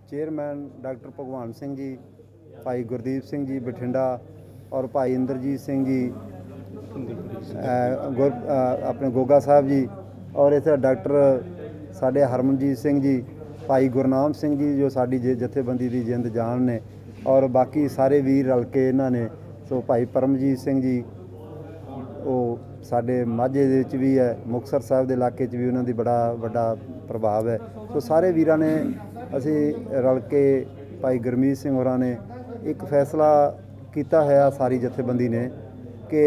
Chairman doctor भगवान सिंह जी, भाई गुरदीप सिंह जी बठिंडा और भाई इंद्रजीत सिंह जी अपने गोगा साहब जी और इत्थे डॉक्टर साढ़े हरमनजीत सिंह जी, भाई गुरनाम सिंह जी जो साड़ी जथेबंदी की जिंद जान ने और बाकी सारे वीर रल के इन्होंने सो भाई परमजीत सिंह जी वो साढ़े माझे दे भी है, मुक्तसर साहब के इलाके भी उन्होंने बड़ा वड्डा प्रभाव है। सो सारे वीरां ने असी रल के भाई गुरमीत सिंह होरां ने एक फैसला किया है सारी जथेबंदी ने कि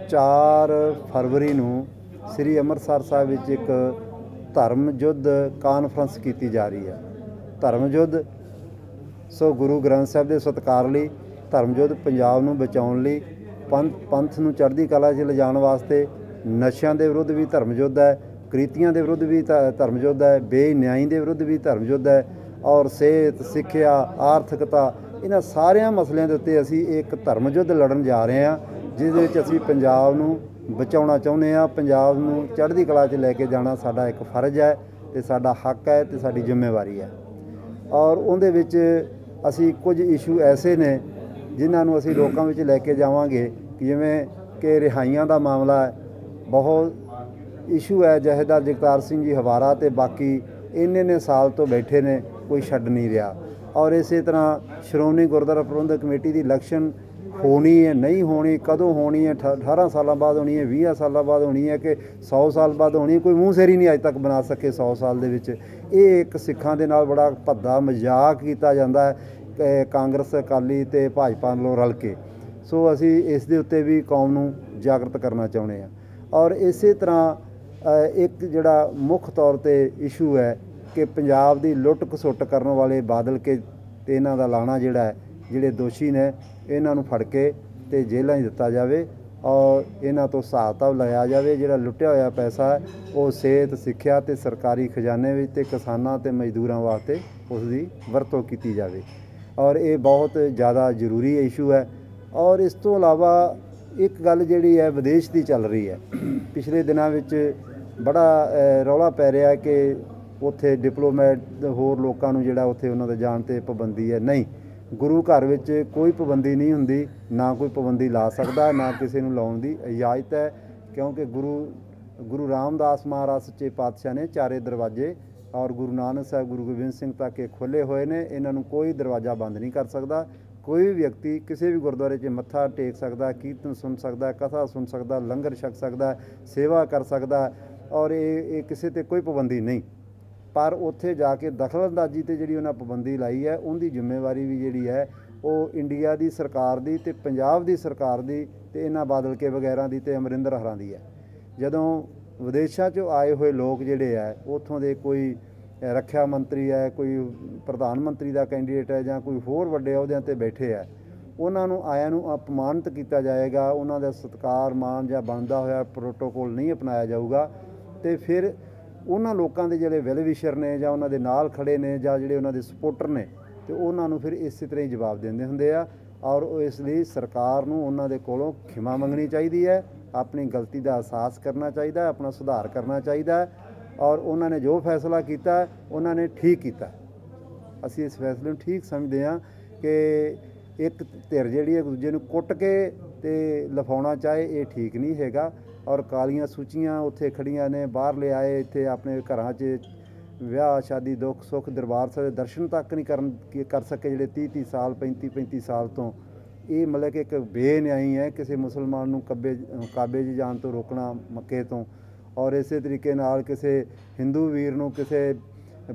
4 फरवरी नूं श्री अमृतसर साहब विच एक धर्म युद्ध कानफ्रेंस की जा रही है। धर्म युद्ध सो गुरु ग्रंथ साहब के सत्कार लई, धर्म युद्ध पंजाब नूं बचाउण लई, पंथ नूं चढ़दी कला 'च लिजाण वास्ते, नशिਆਂ ਦੇ विरुद्ध भी धर्म युद्ध है, करीतियां के विरुद्ध भी धर्म युद्ध है, बेन्याई के विरुद्ध भी धर्म युद्ध है और सेहत सिक्ख्या आर्थिकता इन्हां सारियां मसलिਆਂ ਦੇ ਉੱਤੇ ਅਸੀਂ एक धर्म युद्ध लड़न जा रहे हैं जिस ਵਿੱਚ ਅਸੀਂ ਪੰਜਾਬ ਨੂੰ बचाउणा ਚਾਹੁੰਦੇ ਹਾਂ। ਪੰਜਾਬ ਨੂੰ ਚੜ੍ਹਦੀ ਕਲਾ 'ਚ ਲੈ ਕੇ ਜਾਣਾ ਸਾਡਾ ਇੱਕ ਫਰਜ਼ ਹੈ ਤੇ ਸਾਡਾ ਹੱਕ ਹੈ ਤੇ ਸਾਡੀ ਜ਼ਿੰਮੇਵਾਰੀ ਹੈ ਔਰ ਉਹਦੇ ਵਿੱਚ ਅਸੀਂ ਕੁਝ ਇਸ਼ੂ ਐਸੇ ਨੇ ਜਿਨ੍ਹਾਂ ਨੂੰ ਅਸੀਂ ਲੋਕਾਂ ਵਿੱਚ ਲੈ ਕੇ ਜਾਵਾਂਗੇ ਜਿਵੇਂ ਕਿ ਰਿਹਾਈਆਂ ਦਾ ਮਾਮਲਾ ਹੈ, बहुत इशू है। जहेदार जगतार सिंह जी हवारा तो बाकी इन्ने साल तो बैठे ने कोई छड़ नहीं रहा और इस तरह श्रोमणी गुरुद्वारा प्रबंधक कमेटी की इलैक्शन होनी है नहीं होनी, कदों होनी है, 18 साल बाद होनी है, 20 साल बाद होनी है कि 100 साल बाद होनी है, कोई मूँह सिर ही नहीं अज तक बना सके 100 साल दे विच। ये एक सिखां दे नाल बड़ा भद्दा मजाक किया जाता है कांग्रेस अकाली ते भाजपा नालों रल के। सो असी इस दे उत्ते भी कौम नूं जागृत करना चाहुंदे हां और इस तरह एक जिहड़ा मुख तौर पर इशू है कि पंजाब की लुट खसुट करने वाले बादल के ते इन्हां दा लाना जिहड़ा है, जिहड़े दोषी ने इन्हां नूं फड़ के ते जेलां 'च दित्ता जावे और इन्हां तो हिसाब किताब लाया जावे। जिहड़ा लुटिया होया पैसा है वो सेहत सिक्ख्या ते सरकारी खजाने विच ते किसानां ते मजदूरां वास्ते उसदी वरतों कीती जावे और ये बहुत ज़्यादा जरूरी इशू है। और इस तो इलावा एक गल जिहड़ी है विदेश की चल रही है, पिछले दिनों विच बड़ा रौला पै रहा है कि उत्थे डिप्लोमैट होर लोगों नूं जिहड़ा उत्थे उन्हां दे जाण ते पाबंदी है। नहीं, गुरु घर विच कोई पाबंदी नहीं हुंदी, ना कोई पाबंदी ला सकदा, ना किसी नूं लाउण दी इजाज़त है क्योंकि गुरु रामदास महाराज सच्चे पातशाह ने चारे दरवाजे और गुरु नानक साहब गुरु गोबिंद सिंह तक खोले हुए ने, इन्हां नूं कोई दरवाज़ा बंद नहीं कर सकता। कोई भी व्यक्ति किसी भी गुरुद्वारे 'च मत्था टेक सकता, कीर्तन सुन सकता, कथा सुन सकता, लंगर छक सकता, सेवा कर सकता और ये किसी ते कोई पाबंदी नहीं। पर उत्थे जाके दखलअंदाजी ते जिहड़ी उन्हां पाबंदी लाई है उनकी जिम्मेवारी भी जिहड़ी है वो इंडिया की सरकार की ते पंजाब की सरकार की ते इन्हां बादल के वगैरह की ते अमरिंदर हरां दी है। जदों विदेशों 'चों आए हुए लोग जिहड़े है उत्थों दे कोई रक्षा मंत्री है, कोई प्रधानमंत्री का कैंडीडेट है ਜਾਂ कोई होर वड्डे अहुदिਆਂ ते बैठे है, उन्होंने आया नूं अपमानित किया जाएगा, उन्होंने सत्कार मान या बनता होया प्रोटोकोल नहीं अपनाया जाऊगा तो फिर उन्होंने लोगों के जिहड़े वैल विशर ने ਜਾਂ उन्हों दे नाल खड़े ने ਜਾਂ जिहड़े उन्हों दे सपोर्टर ने तो उन्होंने फिर इस तरह ही जवाब देंदे हुंदे आ और इसलिए सरकार नूं उन्हों दे कोलों खिमा मंगनी चाहिए है, अपनी गलती का एहसास करना चाहिए, अपना सुधार करना चाहिए और उन्होंने जो फैसला किया उन्होंने ठीक किया। असी इस फैसले में ठीक समझते हैं कि एक धिर जिहड़ी एक दूजे नूं कुट के ते लिफाउणा चाहे ये ठीक नहीं हैगा और कालियां सूचियां उत्थे खड़ियां ने, बाहर ले आए इत्थे अपने घरां 'च विआह शादी दुख सुख दरबार साहिब दे दर्शन तक नहीं कर सके जिहड़े 30 साल 35 साल तो ये मतलब कि एक बेन्याई है किसी मुसलमान नूं काबे 'च जाण तो रोकना मक्के तो और इस तरीके नाल किसी हिंदू वीर नूं किसी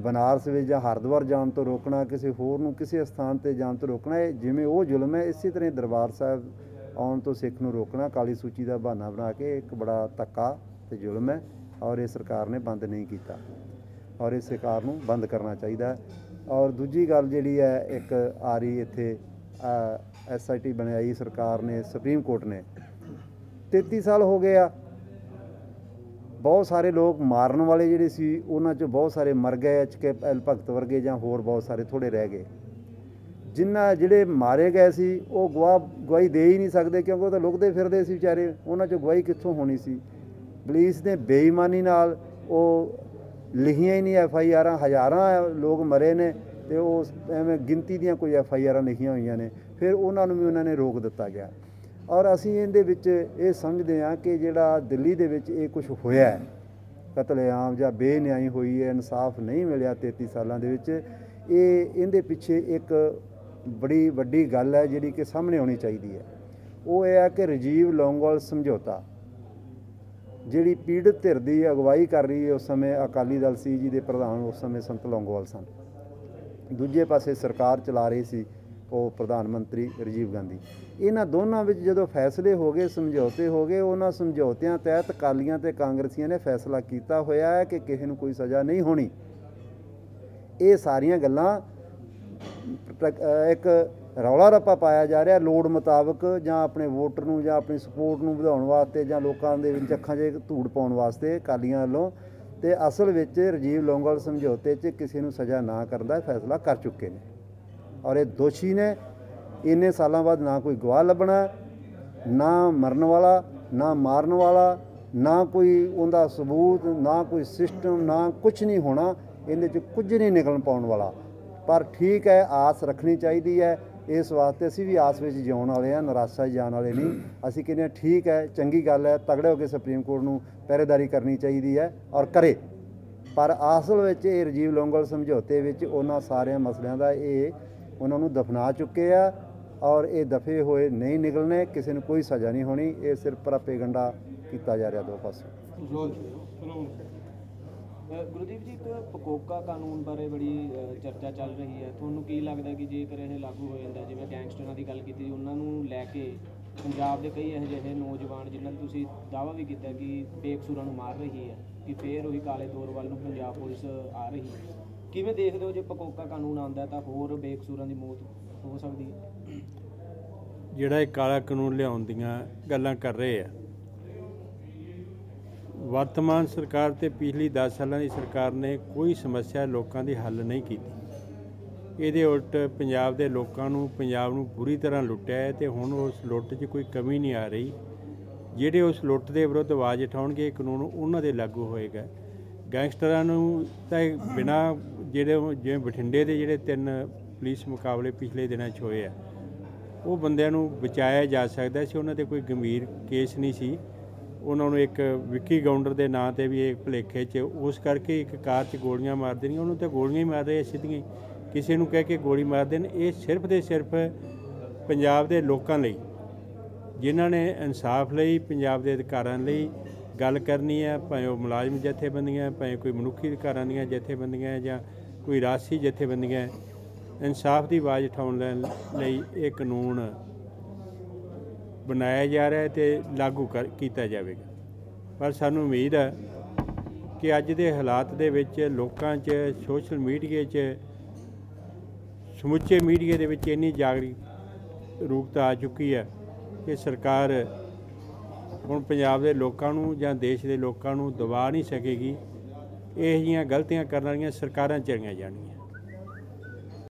बनारस में या हरिद्वार जाण तो रोकना, किसी होर नूं किसी स्थान पर जाण तो रोकना, जिवें वो जुल्म है इसी तरह दरबार साहब आउण तो सिख नूं रोकना काली सूची का बहाना बना के एक बड़ा धक्का ते जुल्म है और ये सरकार ने बंद नहीं किया और इस सरकार नूं बंद करना चाहिए। और दूजी गल जिहड़ी है एक आ रही इत्थे SIT बनाई सरकार ने, सुप्रीम कोर्ट ने 33 साल हो गए आ, बहुत सारे लोग मारन वाले जिहड़े सी उन्हां चों बहुत सारे मर गए, HKL भगत वर्गे जां होर बहुत सारे थोड़े रह गए। जिन्ना जिहड़े मारे गए सी वो गवाही दे ही नहीं सकते क्योंकि वो तो लुकदे फिरदे सी बेचारे, उन्हां चों गवाही कित्थों होनी सी। पुलिस ने बेईमानी नाल वो लिखियां ही नहीं FIR, हज़ारां लोग मरे ने ਤੇ ਉਹ ਐਵੇਂ ਗਿਣਤੀ ਦੀਆਂ ਕੋਈ FIR ਲਿਖੀਆਂ ਹੋਈਆਂ ਨੇ, ਫਿਰ ਉਹਨਾਂ ਨੂੰ ਵੀ ਉਹਨਾਂ ਨੇ ਰੋਕ ਦਿੱਤਾ ਗਿਆ। ਔਰ ਅਸੀਂ ਇਹਦੇ ਵਿੱਚ ਇਹ ਸਮਝਦੇ ਹਾਂ ਕਿ ਜਿਹੜਾ ਦਿੱਲੀ ਦੇ ਵਿੱਚ ਇਹ ਕੁਝ ਹੋਇਆ ਹੈ, ਕਤਲੇਆਮ ਜਾਂ ਬੇਨਿਆਈ ਹੋਈ ਹੈ, ਇਨਸਾਫ ਨਹੀਂ ਮਿਲਿਆ 33 ਸਾਲਾਂ ਦੇ ਵਿੱਚ, ਇਹਦੇ ਪਿੱਛੇ ਇੱਕ ਬੜੀ ਵੱਡੀ ਗੱਲ ਹੈ ਜਿਹੜੀ ਕਿ ਸਾਹਮਣੇ ਆਉਣੀ ਚਾਹੀਦੀ ਹੈ। ਉਹ ਇਹ ਹੈ ਕਿ ਰਾਜੀਵ ਲੌਂਗੋਵਾਲ ਸਮਝੌਤਾ ਜਿਹੜੀ ਪੀੜਤ ਧਿਰ ਦੀ ਅਗਵਾਈ ਕਰ ਰਹੀ ਹੈ, ਉਸ ਸਮੇਂ ਅਕਾਲੀ ਦਲ ਸੀ, ਜਿਹਦੇ ਪ੍ਰਧਾਨ ਉਸ ਸਮੇਂ ਸੰਤ ਲੌਂਗੋਵਾਲ ਸਨ। ਦੂਜੇ ਪਾਸੇ ਸਰਕਾਰ ਚਲਾ ਰਹੀ ਸੀ ਉਹ ਪ੍ਰਧਾਨ ਮੰਤਰੀ ਰਾਜੀਵ ਗਾਂਧੀ। ਇਹਨਾਂ ਦੋਨਾਂ ਵਿੱਚ ਜਦੋਂ ਫੈਸਲੇ ਹੋ ਗਏ, ਸਮਝੌਤੇ ਹੋ ਗਏ, ਉਹਨਾਂ ਸਮਝੌਤਿਆਂ ਤਹਿਤ ਅਕਾਲੀਆਂ ਤੇ ਕਾਂਗਰਸੀਆਂ ਨੇ ਫੈਸਲਾ ਕੀਤਾ ਹੋਇਆ ਹੈ ਕਿ ਕਿਸੇ ਨੂੰ ਕੋਈ ਸਜ਼ਾ ਨਹੀਂ ਹੋਣੀ। ਇਹ ਸਾਰੀਆਂ ਗੱਲਾਂ ਇੱਕ ਰੌਲਾ ਰੱਪਾ ਪਾਇਆ ਜਾ ਰਿਹਾ ਲੋੜ ਮੁਤਾਬਕ, ਜਾਂ ਆਪਣੇ ਵੋਟਰ ਨੂੰ ਜਾਂ ਆਪਣੀ ਸਪੋਰਟ ਨੂੰ ਵਧਾਉਣ ਵਾਸਤੇ, ਜਾਂ ਲੋਕਾਂ ਦੇ ਵਿੱਚ ਅੱਖਾਂ 'ਚ ਧੂੜ ਪਾਉਣ ਵਾਸਤੇ ਅਕਾਲੀਆਂ ਵੱਲੋਂ। ਤੇ ਅਸਲ ਵਿੱਚ ਰਾਜੀਵ ਲੌਂਗੋਵਾਲ ਸਮਝੌਤੇ 'ਚ ਕਿਸੇ ਨੂੰ ਸਜ਼ਾ ਨਾ ਕਰਨ ਦਾ ਫੈਸਲਾ ਕਰ ਚੁੱਕੇ ਨੇ, ਔਰ ਇਹ ਦੋਸ਼ੀ ਨੇ। ਇੰਨੇ ਸਾਲਾਂ ਬਾਅਦ ਨਾ ਕੋਈ ਗਵਾਹ ਲੱਭਣਾ, ਨਾ ਮਰਨ ਵਾਲਾ, ਨਾ ਮਾਰਨ ਵਾਲਾ, ਨਾ ਕੋਈ ਉਹਦਾ ਸਬੂਤ, ਨਾ ਕੋਈ ਸਿਸਟਮ, ਨਾ ਕੁਝ ਨਹੀਂ ਹੋਣਾ। ਇਹਦੇ 'ਚ ਕੁਝ ਨਹੀਂ ਨਿਕਲਣ ਪਾਉਣ ਵਾਲਾ। ਪਰ ਠੀਕ ਹੈ, ਆਸ ਰੱਖਣੀ ਚਾਹੀਦੀ ਹੈ। ਇਸ ਵਾਸਤੇ ਅਸੀਂ ਵੀ ਆਸ ਵਿੱਚ ਜਿਉਣ ਵਾਲੇ ਹਾਂ, ਨਿਰਾਸ਼ਾ 'ਚ ਜਾਣ ਵਾਲੇ ਨਹੀਂ। ਅਸੀਂ ਕਹਿੰਦੇ ਹਾਂ ਠੀਕ ਹੈ, ਚੰਗੀ ਗੱਲ ਹੈ, ਤਗੜੇ ਹੋ ਕੇ ਸੁਪਰੀਮ ਕੋਰਟ ਨੂੰ ਪਹਿਰੇਦਾਰੀ ਕਰਨੀ ਚਾਹੀਦੀ ਹੈ, ਔਰ ਕਰੇ। ਪਰ ਅਸਲ ਵਿੱਚ ਇਹ ਰਾਜੀਵ ਲੌਂਗੋਵਾਲ ਸਮਝੌਤੇ ਵਿੱਚ ਉਹਨਾਂ ਸਾਰਿਆਂ ਮਸਲਿਆਂ ਦਾ ਇਹ ਉਹਨਾਂ ਨੂੰ ਦਫਨਾ ਚੁੱਕੇ ਆ, ਔਰ ਇਹ ਦਫੇ ਹੋਏ ਨਹੀਂ ਨਿਕਲਣੇ। ਕਿਸੇ ਨੂੰ ਕੋਈ ਸਜ਼ਾ ਨਹੀਂ ਹੋਣੀ। ਇਹ ਸਿਰਫ ਪ੍ਰੋਪੇਗੰਡਾ ਕੀਤਾ ਜਾ ਰਿਹਾ ਦੋ ਪਾਸੇ। ਗੁਰਦੀਪ ਜੀ, ਇੱਕ ਪਕੋਕਾ ਕਾਨੂੰਨ ਬਾਰੇ ਬੜੀ ਚਰਚਾ ਚੱਲ ਰਹੀ ਹੈ। ਤੁਹਾਨੂੰ ਕੀ ਲੱਗਦਾ ਕਿ ਜੇਕਰ ਇਹ ਲਾਗੂ ਹੋ ਜਾਂਦਾ, ਜਿਵੇਂ ਗੈਂਗਸਟਰਾਂ ਦੀ ਗੱਲ ਕੀਤੀ, ਉਹਨਾਂ ਨੂੰ ਲੈ ਕੇ ਪੰਜਾਬ ਦੇ ਕਈ ਇਹੋ ਜਿਹੇ ਨੌਜਵਾਨ ਜਿਨ੍ਹਾਂ ਦਾ ਤੁਸੀਂ ਦਾਅਵਾ ਵੀ ਕੀਤਾ ਕਿ ਬੇਕਸੂਰਾਂ ਨੂੰ ਮਾਰ ਰਹੀ ਹੈ, ਕਿ ਫੇਰ ਉਹੀ ਕਾਲੇ ਦੌਰ ਵੱਲ ਨੂੰ ਪੰਜਾਬ ਪੁਲਿਸ ਆ ਰਹੀ ਹੈ, ਕਿਵੇਂ ਦੇਖਦੇ ਹੋ ਜੇ ਪਕੋਕਾ ਕਾਨੂੰਨ ਆਉਂਦਾ ਤਾਂ ਹੋਰ ਬੇਕਸੂਰਾਂ ਦੀ ਮੌਤ ਹੋ ਸਕਦੀ ਹੈ? ਜਿਹੜਾ ਇਹ ਕਾਲਾ ਕਾਨੂੰਨ ਲਿਆਉਣ ਦੀਆਂ ਗੱਲਾਂ ਕਰ ਰਹੇ ਆ, ਵਰਤਮਾਨ ਸਰਕਾਰ ਤੇ ਪਿਛਲੀ 10 ਸਾਲਾਂ ਦੀ ਸਰਕਾਰ ਨੇ ਕੋਈ ਸਮੱਸਿਆ ਲੋਕਾਂ ਦੀ ਹੱਲ ਨਹੀਂ ਕੀਤੀ। ਇਹਦੇ ਉਲਟ ਪੰਜਾਬ ਦੇ ਲੋਕਾਂ ਨੂੰ, ਪੰਜਾਬ ਨੂੰ ਪੂਰੀ ਤਰ੍ਹਾਂ ਲੁੱਟਿਆ ਹੈ ਤੇ ਹੁਣ ਉਸ ਲੁੱਟ 'ਚ ਕੋਈ ਕਮੀ ਨਹੀਂ ਆ ਰਹੀ। ਜਿਹੜੇ ਉਸ ਲੁੱਟ ਦੇ ਵਿਰੁੱਧ ਆਵਾਜ਼ ਉਠਾਉਣਗੇ, ਇਹ ਕਾਨੂੰਨ ਉਹਨਾਂ ਦੇ ਲਾਗੂ ਹੋਏਗਾ। ਗੈਂਗਸਟਰਾਂ ਨੂੰ ਤਾਂ ਬਿਨਾਂ ਜਿਵੇਂ ਬਠਿੰਡੇ ਦੇ ਜਿਹੜੇ 3 ਪੁਲਿਸ ਮੁਕਾਬਲੇ ਪਿਛਲੇ ਦਿਨਾਂ 'ਚ ਹੋਏ ਆ, ਉਹ ਬੰਦਿਆਂ ਨੂੰ ਬਚਾਇਆ ਜਾ ਸਕਦਾ ਸੀ। ਉਹਨਾਂ 'ਤੇ ਕੋਈ ਗੰਭੀਰ ਕੇਸ ਨਹੀਂ ਸੀ। ਉਹਨਾਂ ਨੂੰ ਇੱਕ ਵਿੱਕੀ ਗਾਉਂਡਰ ਦੇ ਨਾਂ 'ਤੇ ਵੀ ਇਹ ਭੁਲੇਖੇ 'ਚ ਉਸ ਕਰਕੇ ਇੱਕ ਕਾਰ 'ਚ ਗੋਲੀਆਂ ਮਾਰ ਦੇਣੀਆਂ, ਉਹਨੂੰ ਤਾਂ ਗੋਲੀਆਂ ਹੀ ਮਾਰ ਰਹੇ ਸਿੱਧੀਆਂ, ਕਿਸੇ ਨੂੰ ਕਹਿ ਕੇ ਗੋਲੀ ਮਾਰ ਦੇਣ। ਇਹ ਸਿਰਫ ਤੇ ਸਿਰਫ ਪੰਜਾਬ ਦੇ ਲੋਕਾਂ ਲਈ, ਜਿਨ੍ਹਾਂ ਨੇ ਇਨਸਾਫ ਲਈ, ਪੰਜਾਬ ਦੇ ਅਧਿਕਾਰਾਂ ਲਈ ਗੱਲ ਕਰਨੀ ਹੈ, ਭਾਵੇਂ ਉਹ ਮੁਲਾਜ਼ਮ ਜਥੇਬੰਦੀਆਂ, ਭਾਵੇਂ ਕੋਈ ਮਨੁੱਖੀ ਅਧਿਕਾਰਾਂ ਦੀਆਂ ਜਥੇਬੰਦੀਆਂ, ਜਾਂ ਕੋਈ ਰਾਜਸੀ ਜਥੇਬੰਦੀਆਂ, ਇਨਸਾਫ ਦੀ ਆਵਾਜ਼ ਉਠਾਉਣ ਲਈ ਇਹ ਕਾਨੂੰਨ ਬਣਾਇਆ ਜਾ ਰਿਹਾ ਅਤੇ ਲਾਗੂ ਕੀਤਾ ਜਾਵੇਗਾ। ਪਰ ਸਾਨੂੰ ਉਮੀਦ ਹੈ ਕਿ ਅੱਜ ਦੇ ਹਾਲਾਤ ਦੇ ਵਿੱਚ ਲੋਕਾਂ 'ਚ, ਸੋਸ਼ਲ ਮੀਡੀਆ 'ਚ, ਸਮੁੱਚੇ ਮੀਡੀਆ ਦੇ ਵਿੱਚ ਇੰਨੀ ਜਾਗਰੂਕਤਾ ਆ ਚੁੱਕੀ ਹੈ ਕਿ ਸਰਕਾਰ ਹੁਣ ਪੰਜਾਬ ਦੇ ਲੋਕਾਂ ਨੂੰ ਜਾਂ ਦੇਸ਼ ਦੇ ਲੋਕਾਂ ਨੂੰ ਦਬਾ ਨਹੀਂ ਸਕੇਗੀ। ਇਹੋ ਜਿਹੀਆਂ ਗਲਤੀਆਂ ਕਰਨ ਵਾਲੀਆਂ ਸਰਕਾਰਾਂ ਚਲੀਆਂ ਜਾਣਗੀਆਂ।